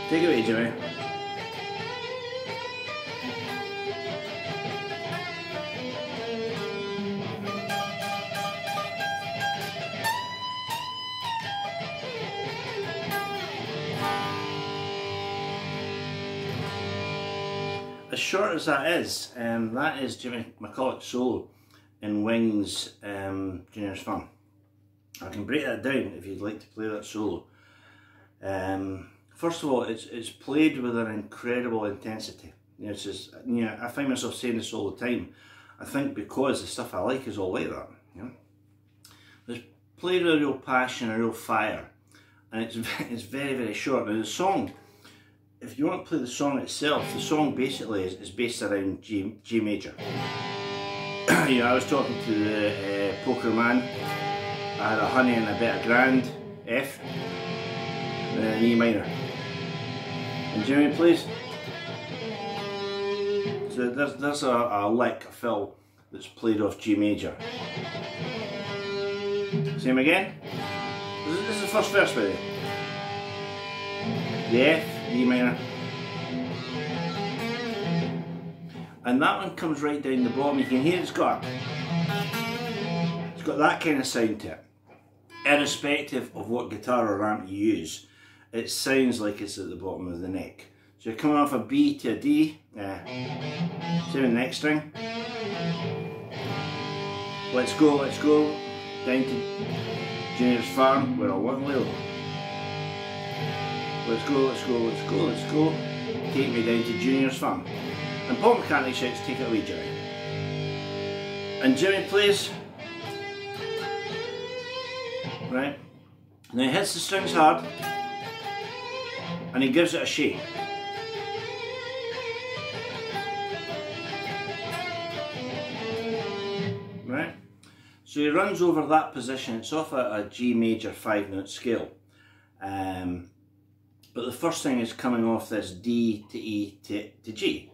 Take it away, Jimmy. As short as that is Jimmy McCulloch's solo in Wings Junior's Fun. I can break that down if you'd like to play that solo. First of all, it's played with an incredible intensity. You know, it's just, you know, I find myself saying this all the time. I think because the stuff I like is all like that. You know, it's played with a real passion, a real fire, and it's very, very short. Now the song, if you want to play the song itself, the song basically is based around G major. You know, I was talking to the poker man. I had a honey and a bit of grand, F, and then an E minor. And Jimmy plays. So there's a lick, a fill, that's played off G major. Same again. This is the first verse, by the way. The F, E minor. And that one comes right down the bottom. You can hear it's got that kind of sound to it. Irrespective of what guitar or amp you use, it sounds like it's at the bottom of the neck. So you're coming off a B to a D, same in the next string. Let's go, down to Junior's Farm, where I want Lil. Let's go, take me down to Junior's Farm. And Paul McCartney shouts, take it away, Jimmy. And Jimmy plays. Right, now he hits the strings hard and he gives it a shake. Right, so he runs over that position. It's off a G major 5-note scale, but the first thing is coming off this D to E to G,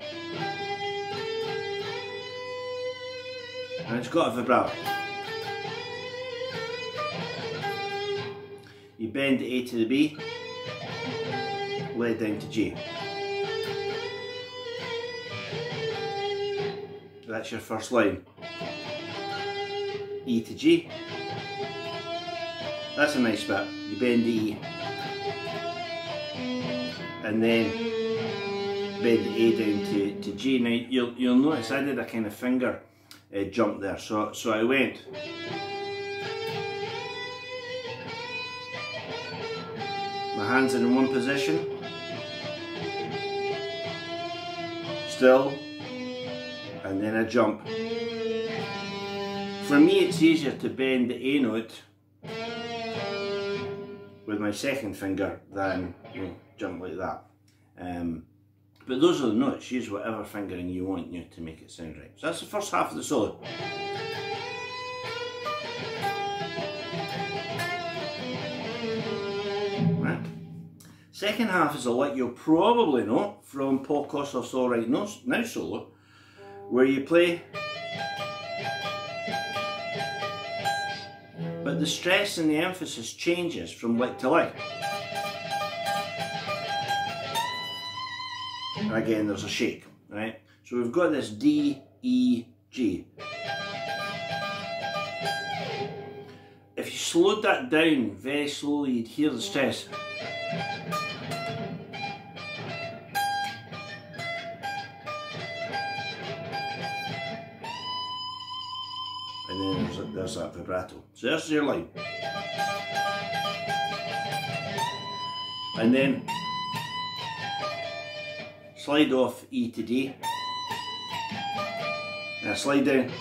and it's got a vibrato. You bend the A to the B, lay it down to G. That's your first line. E to G. That's a nice bit. You bend the E. And then bend the A down to G. Now you'll notice I did a kind of finger jump there. So I went. My hands are in one position, still, and then I jump. For me it's easier to bend the A note with my second finger than, you know, jump like that. But those are the notes. Use whatever fingering you want, you know, to make it sound right. So that's the first half of the solo. Second half is a lick you'll probably know from Paul Kossoff's All Right Now solo, where you play, but the stress and the emphasis changes from lick to lick. And again, there's a shake, right? So we've got this D, E, G. If you slowed that down very slowly, you'd hear the stress. And then there's that vibrato. So there's your line. And then slide off E to D. Now slide down.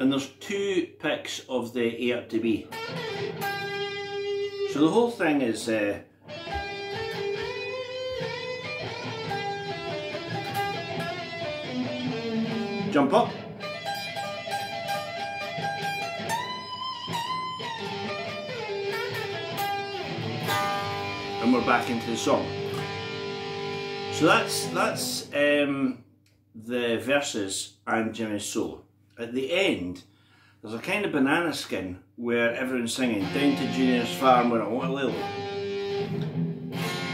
And there's 2 picks of the A up to B. So the whole thing is jump up, and we're back into the song. So that's the verses and Jimmy's solo. At the end, there's a kind of banana skin where everyone's singing down to Junior's farm where I want a little.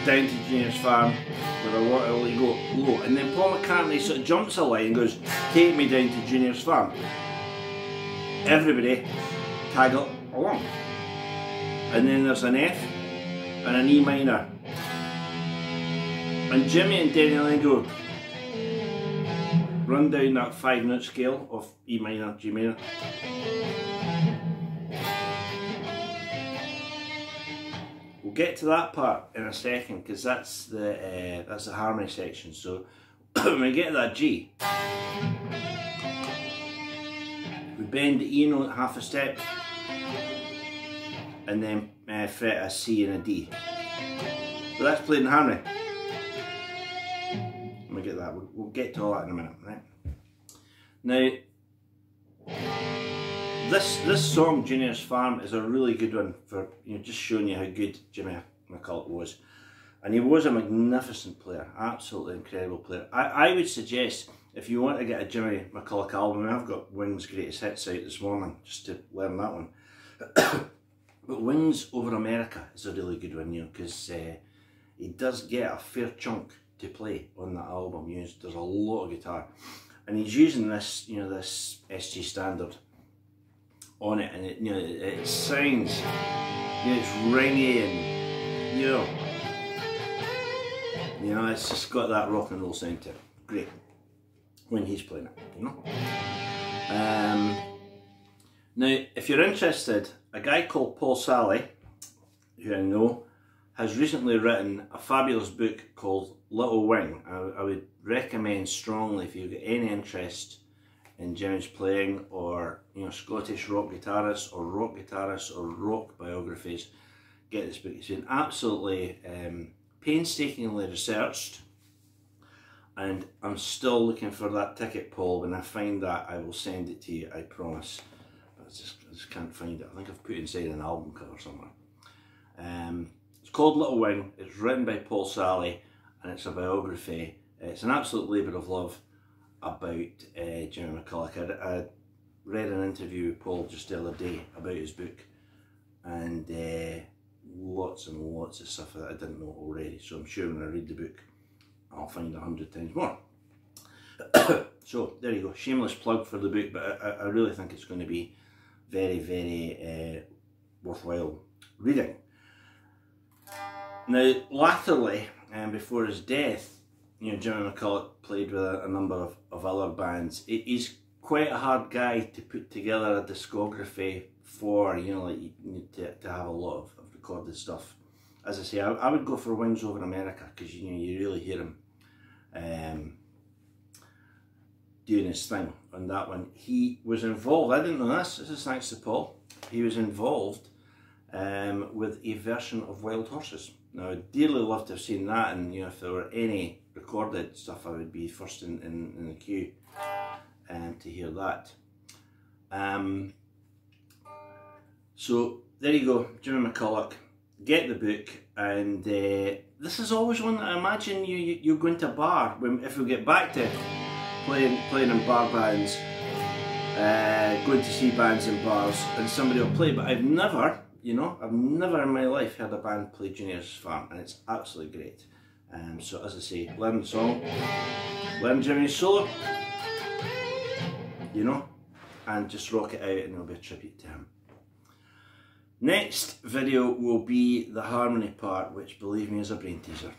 down to Junior's farm with a lot of low, and then Paul McCartney sort of jumps a line and goes, take me down to Junior's farm. Everybody tag along. And then there's an F and an E minor. And Jimmy and Denny Lane go, run down that 5-note scale of E minor, G minor. We'll get to that part in a second because that's the harmony section. So when we get to that G, we bend the E note half a step and then fret a C and a D. So that's played in harmony. Let me get that. We'll get to all that in a minute, right? Now, this song, Junior's Farm, is a really good one for, you know, just showing you how good Jimmy McCulloch was. And he was a magnificent player, absolutely incredible player. I would suggest, if you want to get a Jimmy McCulloch album, I've got Wings' Greatest Hits out this morning, just to learn that one. But Wings Over America is a really good one, you know, because he does get a fair chunk to play on that album. You know, there's a lot of guitar. And he's using this, you know, this SG Standard on it, and it, you know, it sounds, you know, it's ringy and, you know, it's just got that rock and roll sound to it. Great when he's playing it, you know. Now, if you're interested, a guy called Paul Sally, who I know, has recently written a fabulous book called Little Wing. I would recommend strongly, if you've got any interest in Jimmy's playing, or, you know, Scottish rock guitarists or rock biographies, get this book. It's been absolutely painstakingly researched, and I'm still looking for that ticket, Paul. When I find that, I will send it to you, I promise. But I just can't find it. I think I've put it inside an album cover somewhere. It's called Little Wing. It's written by Paul Sally, and it's a biography. It's an absolute labour of love about Jimmy McCulloch. I read an interview with Paul just the other day about his book, and lots and lots of stuff that I didn't know already. So I'm sure when I read the book, I'll find 100 times more. So there you go, shameless plug for the book, but I really think it's going to be very, very worthwhile reading. Now, latterly, before his death, you know, Jimmy McCulloch played with a number of other bands. He's quite a hard guy to put together a discography for, you know, like you need to have a lot of recorded stuff. As I say, I would go for Wings Over America, because, you know, you really hear him doing his thing on that one. He was involved, I didn't know this is thanks to Paul, he was involved with a version of Wild Horses. Now, I'd dearly love to have seen that, and, you know, if there were any recorded stuff, I would be first in the queue to hear that. So there you go, Jimmy McCulloch. Get the book, and this is always one that I imagine you're going to bar if we get back to playing in bar bands, going to see bands in bars, and somebody will play. But I've never, you know, I've never in my life heard a band play Junior's Farm, and it's absolutely great. So as I say, learn the song, learn Jimmy's solo, you know, and just rock it out, and it'll be a tribute to him. Next video will be the harmony part, which, believe me, is a brain teaser.